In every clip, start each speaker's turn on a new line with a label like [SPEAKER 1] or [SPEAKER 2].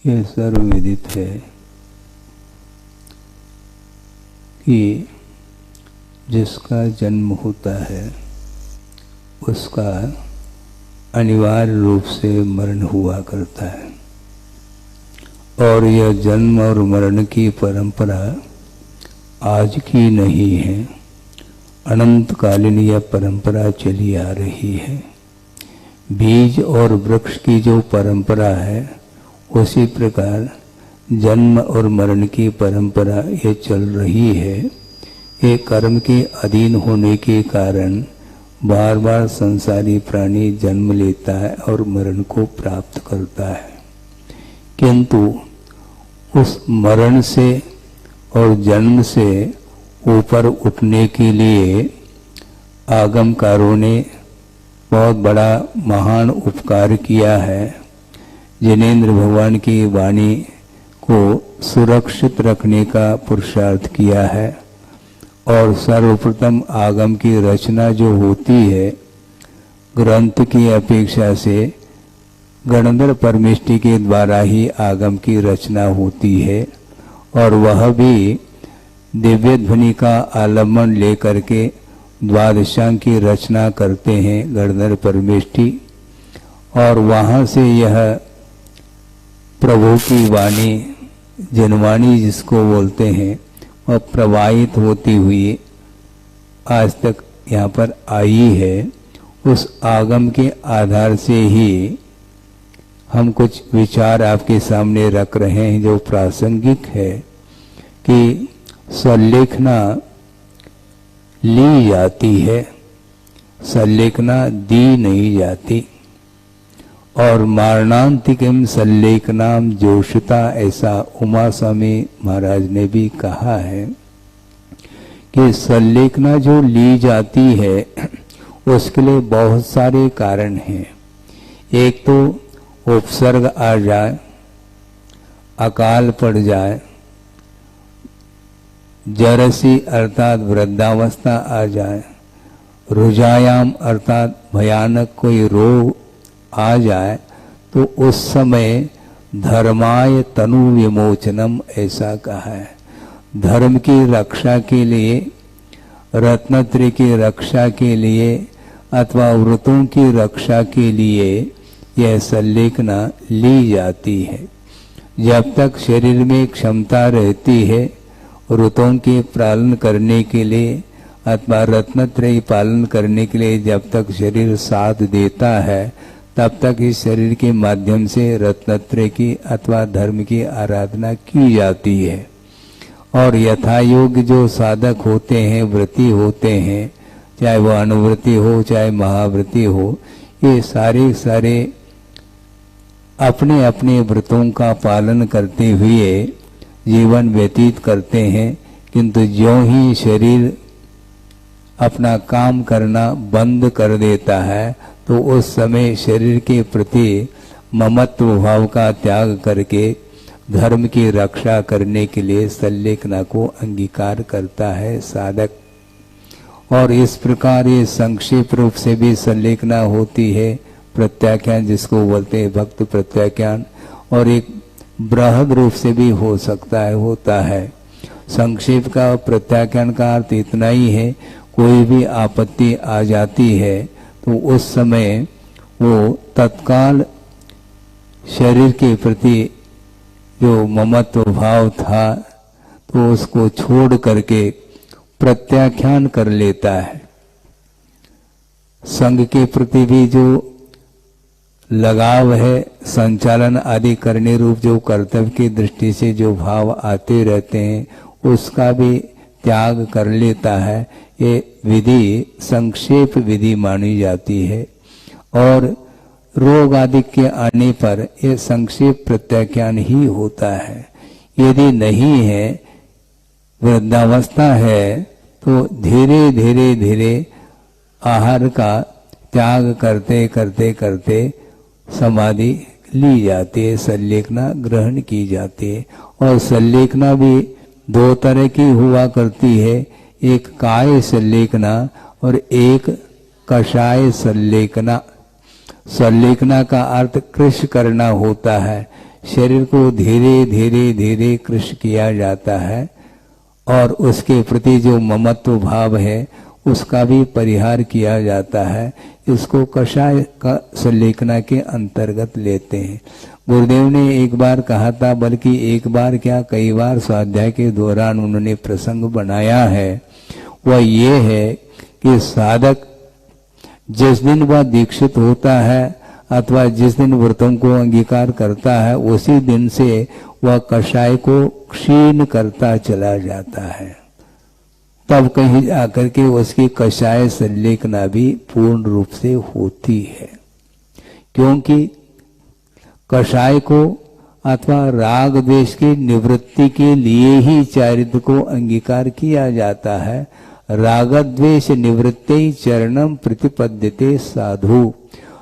[SPEAKER 1] ये सर्वविदित है कि जिसका जन्म होता है उसका अनिवार्य रूप से मरण हुआ करता है, और यह जन्म और मरण की परंपरा आज की नहीं है, अनंतकालीन यह परंपरा चली आ रही है। बीज और वृक्ष की जो परंपरा है उसी प्रकार जन्म और मरण की परंपरा ये चल रही है। ये कर्म के अधीन होने के कारण बार बार संसारी प्राणी जन्म लेता है और मरण को प्राप्त करता है, किंतु उस मरण से और जन्म से ऊपर उठने के लिए आगमकारों ने बहुत बड़ा महान उपकार किया है। जिनेंद्र भगवान की वाणी को सुरक्षित रखने का पुरुषार्थ किया है, और सर्वप्रथम आगम की रचना जो होती है ग्रंथ की अपेक्षा से गणधर परमेष्टि के द्वारा ही आगम की रचना होती है, और वह भी दिव्य ध्वनि का आलम्बन लेकर के द्वादशांग की रचना करते हैं गणधर परमेष्टि, और वहाँ से यह प्रभु की वाणी जनवाणी जिसको बोलते हैं वह प्रवाहित होती हुई आज तक यहाँ पर आई है। उस आगम के आधार से ही हम कुछ विचार आपके सामने रख रहे हैं जो प्रासंगिक है कि संलेखना ली जाती है, संलेखना दी नहीं जाती, और मारणांतिकम संलेखनाम जोषिता, ऐसा उमा स्वामी महाराज ने भी कहा है कि संलेखना जो ली जाती है उसके लिए बहुत सारे कारण हैं। एक तो उपसर्ग आ जाए, अकाल पड़ जाए, जरसी अर्थात वृद्धावस्था आ जाए, रुजायाम अर्थात भयानक कोई रोग आ जाए, तो उस समय धर्माय तनु विमोचनम ऐसा कहा है। धर्म की रक्षा के लिए, रत्नत्रय की रक्षा के लिए अथवा व्रतों की रक्षा के लिए यह संलेखना ली जाती है। जब तक शरीर में क्षमता रहती है व्रतों के पालन करने के लिए अथवा रत्नत्रय पालन करने के लिए, जब तक शरीर साथ देता है तब तक इस शरीर के माध्यम से रत्नत्रय की अथवा धर्म की आराधना की जाती है। और यथा योग्य जो साधक होते हैं, व्रती होते हैं, चाहे वो अनुव्रती हो चाहे महाव्रती हो, ये सारे अपने अपने व्रतों का पालन करते हुए जीवन व्यतीत करते हैं, किंतु ज्यों ही शरीर अपना काम करना बंद कर देता है तो उस समय शरीर के प्रति ममत्व भाव का त्याग करके धर्म की रक्षा करने के लिए संलेखना को अंगीकार करता है साधक। और इस प्रकार ये संक्षेप रूप से भी संलेखना होती है, प्रत्याख्यान जिसको बोलते हैं भक्त प्रत्याख्यान, और एक बृहद रूप से भी हो सकता है, होता है। संक्षेप का प्रत्याख्यान का अर्थ इतना ही है, कोई भी आपत्ति आ जाती है तो उस समय वो तत्काल शरीर के प्रति जो ममत्व भाव था तो उसको छोड़ करके प्रत्याख्यान कर लेता है। संघ के प्रति भी जो लगाव है, संचालन आदि करने रूप जो कर्तव्य की दृष्टि से जो भाव आते रहते हैं उसका भी त्याग कर लेता है। ये विधि संक्षेप विधि मानी जाती है, और रोग आदि के आने पर ये संक्षेप प्रत्याख्यान ही होता है। यदि नहीं है, वृद्धावस्था है, तो धीरे धीरे धीरे आहार का त्याग करते करते करते समाधि ली जाती है, संलेखना ग्रहण की जाती है। और संलेखना भी दो तरह की हुआ करती है, एक काय संलेखना और एक कषाय संलेखना। संलेखना का अर्थ कृष करना होता है, शरीर को धीरे धीरे धीरे कृश किया जाता है और उसके प्रति जो ममत्व भाव है उसका भी परिहार किया जाता है। इसको कषाय का संलेखना के अंतर्गत लेते हैं। गुरुदेव ने एक बार कहा था, बल्कि एक बार क्या कई बार स्वाध्याय के दौरान उन्होंने प्रसंग बनाया है, वह ये है कि साधक जिस दिन वह दीक्षित होता है अथवा जिस दिन व्रतों को अंगीकार करता है उसी दिन से वह कषाय को क्षीण करता चला जाता है। तब कहीं जाकर के उसकी कषाय संलेखना भी पूर्ण रूप से होती है, क्योंकि कषाय को अथवा राग द्वेष की निवृत्ति के लिए ही चारित्र को अंगीकार किया जाता है। राग द्वेष निवृत्ति चरणम प्रतिपद्यते साधु।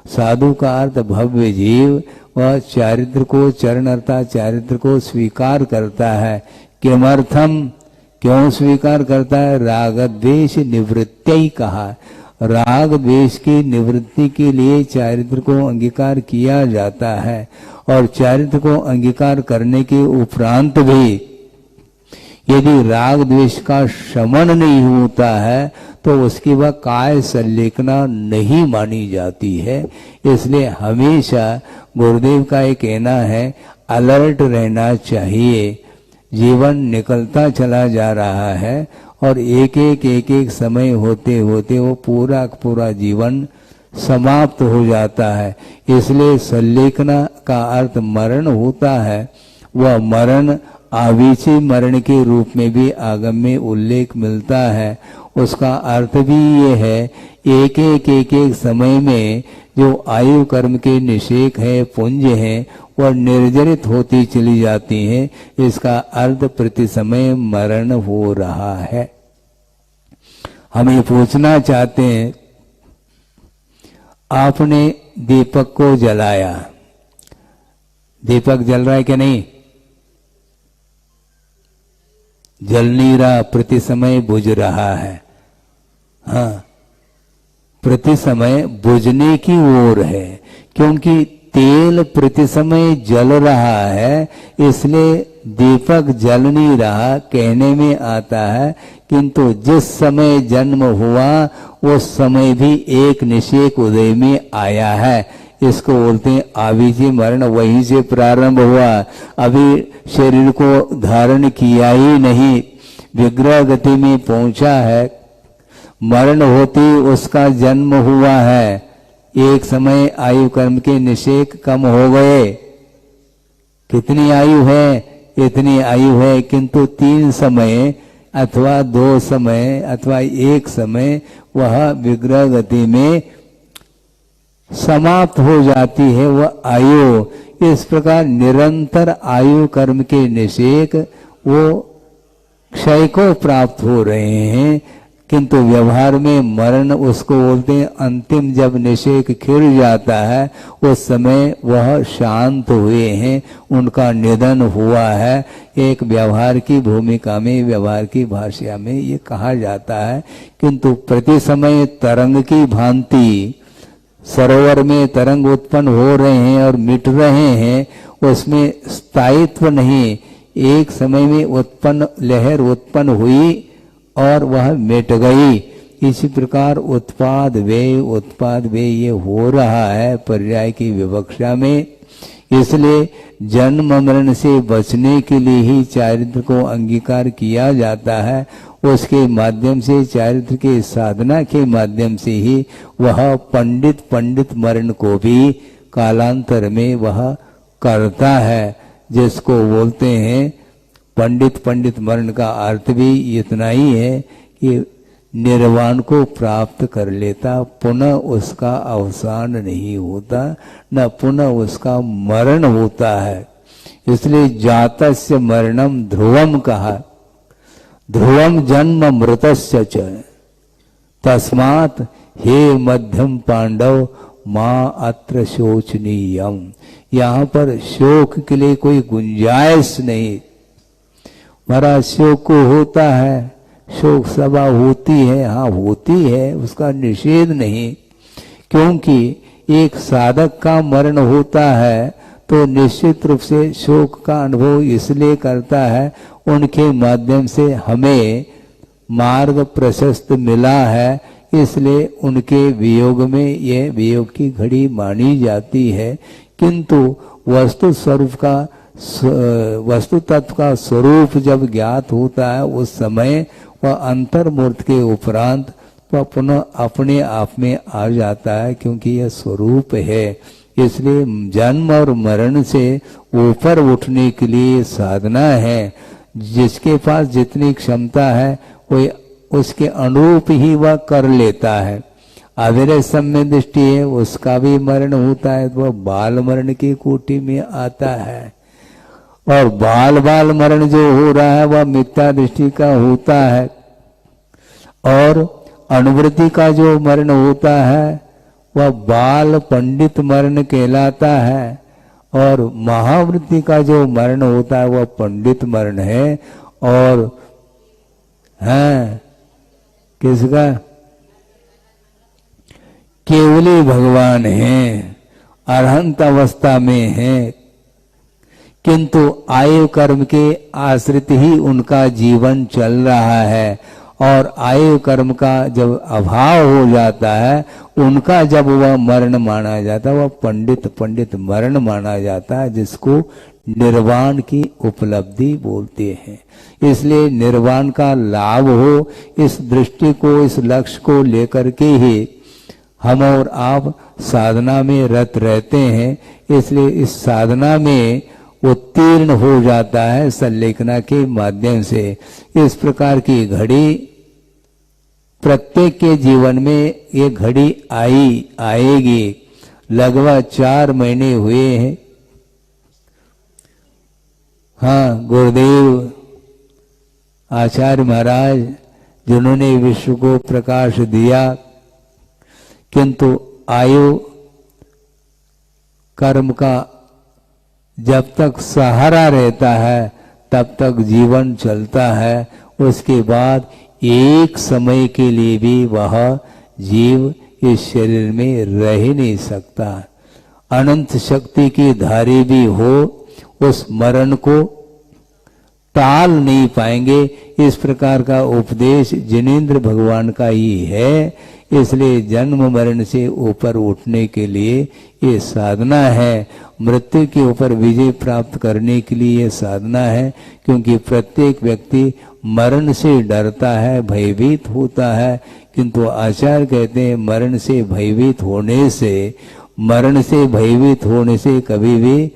[SPEAKER 1] साधु का अर्थ भव्य जीव, वह चारित्र को, चरण अर्थात चारित्र को स्वीकार करता है। किमर्थम, क्यों स्वीकार करता है? राग द्वेष निवृत्ति कहा। राग द्वेष की निवृत्ति के लिए चारित्र को अंगीकार किया जाता है और चारित्र को अंगीकार करने के उपरांत भी यदि राग द्वेष का शमन नहीं होता है तो उसकी वह काय संलेखना नहीं मानी जाती है। इसलिए हमेशा गुरुदेव का ये कहना है, अलर्ट रहना चाहिए। जीवन निकलता चला जा रहा है और एक एक समय होते होते वो पूरा पूरा जीवन समाप्त हो जाता है। इसलिए संलेखना का अर्थ मरण होता है। वह मरण आवीची मरण के रूप में भी आगम में उल्लेख मिलता है। उसका अर्थ भी ये है, एक एक समय में जो आयु कर्म के निषेक है, पुंज है, वह निर्जरित होती चली जाती हैं। इसका अर्थ प्रति समय मरण हो रहा है। हम ये पूछना चाहते हैं, आपने दीपक को जलाया, दीपक जल रहा है कि नहीं? जल नहीं रहा, प्रति समय बुझ रहा है। हाँ, प्रति समय बुझने की ओर है, क्योंकि तेल प्रति समय जल रहा है, इसलिए दीपक जल नहीं रहा कहने में आता है। किंतु जिस समय जन्म हुआ उस समय भी एक निषेक उदय में आया है। इसको बोलते हैं आवीजी मरण। वहीं से प्रारंभ हुआ, अभी शरीर को धारण किया ही नहीं, विग्रह गति में पहुंचा है, मरण होती उसका जन्म हुआ है। एक समय आयु कर्म के निषेक कम हो गए। कितनी आयु है? इतनी आयु है, किंतु 3 समय अथवा 2 समय अथवा 1 समय वह विग्रह गति में समाप्त हो जाती है वह आयु। इस प्रकार निरंतर आयु कर्म के निषेक वो क्षय को प्राप्त हो रहे हैं, किंतु व्यवहार में मरण उसको बोलते हैं अंतिम। जब निषेक खिड़ जाता है उस समय वह शांत हुए हैं, उनका निधन हुआ है। एक व्यवहार की भूमिका में, व्यवहार की भाषा में ये कहा जाता है। किंतु प्रति समय तरंग की भांति सरोवर में तरंग उत्पन्न हो रहे हैं और मिट रहे हैं, उसमें स्थायित्व नहीं। एक समय में उत्पन्न लहर उत्पन्न हुई और वह मिट गई। इसी प्रकार उत्पाद व्यय ये हो रहा है पर्याय की विवक्षा में। इसलिए जन्म मरण से बचने के लिए ही चारित्र को अंगीकार किया जाता है। उसके माध्यम से, चारित्र के साधना के माध्यम से ही वह पंडित मरण को भी कालांतर में वह करता है, जिसको बोलते हैं पंडित मरण का अर्थ भी इतना ही है कि निर्वाण को प्राप्त कर लेता, पुनः उसका अवसान नहीं होता, न पुनः उसका मरण होता है। इसलिए जातस्य मरणम ध्रुवम कहा, ध्रुवम जन्म मृतस्य च, तस्मात् हे मध्यम पांडव मां अत्र शोचनीयम। यहाँ पर शोक के लिए कोई गुंजाइश नहीं। महाराज शोक को होता है, शोक सभा होती है, हाँ होती है, उसका निषेध नहीं। क्योंकि एक साधक का मरण होता है तो निश्चित रूप से शोक का अनुभव इसलिए करता है, उनके माध्यम से हमें मार्ग प्रशस्त मिला है, इसलिए उनके वियोग में ये वियोग की घड़ी मानी जाती है। किंतु वस्तु स्वरूप का वस्तु तत्व का स्वरूप जब ज्ञात होता है, उस समय वह अंतर्मूर्त के उपरांत वह पुनः अपने आप में आ जाता है, क्योंकि यह स्वरूप है। इसलिए जन्म और मरण से ऊपर उठने के लिए साधना है। जिसके पास जितनी क्षमता है वो उसके अनुरूप ही वह कर लेता है। अविरत सम्य दृष्टि है, उसका भी मरण होता है तो वह बाल मरण की कोटि में आता है। और बाल बाल मरण जो हो रहा है वह मिथ्या दृष्टि का होता है। और अनुवृत्ति का जो मरण होता है वह बाल पंडित मरण कहलाता है। और महावृत्ति का जो मरण होता है वह पंडित मरण है। और है किसका? केवली भगवान हैं, अरहंत अवस्था में हैं, किंतु आयु कर्म के आश्रित ही उनका जीवन चल रहा है। और आयु कर्म का जब अभाव हो जाता है, उनका जब वह मरण माना जाता है, वह पंडित मरण माना जाता है, जिसको निर्वाण की उपलब्धि बोलते हैं। इसलिए निर्वाण का लाभ हो, इस दृष्टि को, इस लक्ष्य को लेकर के ही हम और आप साधना में रत रहते हैं। इसलिए इस साधना में उत्तीर्ण हो जाता है संलेखना के माध्यम से। इस प्रकार की घड़ी प्रत्येक के जीवन में ये घड़ी आएगी। लगभग 4 महीने हुए हैं। हाँ, गुरुदेव आचार्य महाराज जिन्होंने विश्व को प्रकाश दिया, किंतु आयु कर्म का जब तक सहारा रहता है तब तक जीवन चलता है। उसके बाद एक समय के लिए भी वह जीव इस शरीर में रह ही नहीं सकता। अनंत शक्ति की धारी भी हो, उस मरण को टाल नहीं पाएंगे। इस प्रकार का उपदेश जिनेंद्र भगवान का ही है। इसलिए जन्म मरण से ऊपर उठने के लिए ये साधना है। मृत्यु के ऊपर विजय प्राप्त करने के लिए ये साधना है, क्योंकि प्रत्येक व्यक्ति मरण से डरता है, भयभीत होता है। किंतु आचार्य कहते हैं मरण से भयभीत होने से कभी भी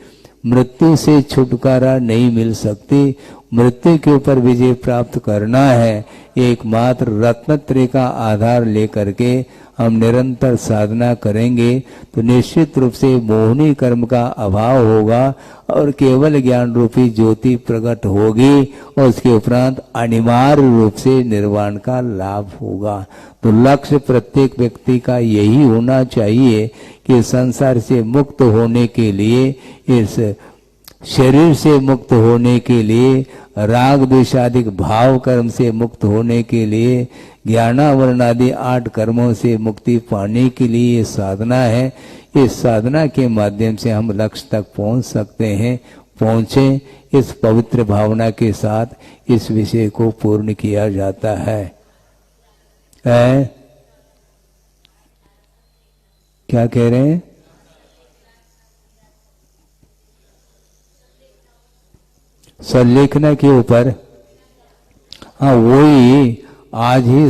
[SPEAKER 1] मृत्यु से छुटकारा नहीं मिल सकती। मृत्यु के ऊपर विजय प्राप्त करना है। एकमात्र रत्नत्रय का आधार लेकर के हम निरंतर साधना करेंगे तो निश्चित रूप से मोहनी कर्म का अभाव होगा और केवल ज्ञान रूपी ज्योति प्रकट होगी और उसके उपरांत अनिवार्य रूप से निर्वाण का लाभ होगा। तो लक्ष्य प्रत्येक व्यक्ति का यही होना चाहिए कि संसार से मुक्त होने के लिए, इस शरीर से मुक्त होने के लिए, राग द्वेषादिक भाव कर्म से मुक्त होने के लिए, ज्ञानावरण आदि 8 कर्मों से मुक्ति पाने के लिए ये साधना है। इस साधना के माध्यम से हम लक्ष्य तक पहुंच सकते हैं। पहुंचे इस पवित्र भावना के साथ इस विषय को पूर्ण किया जाता है। क्या कह रहे हैं? संलेखना के ऊपर, हाँ वही आज ही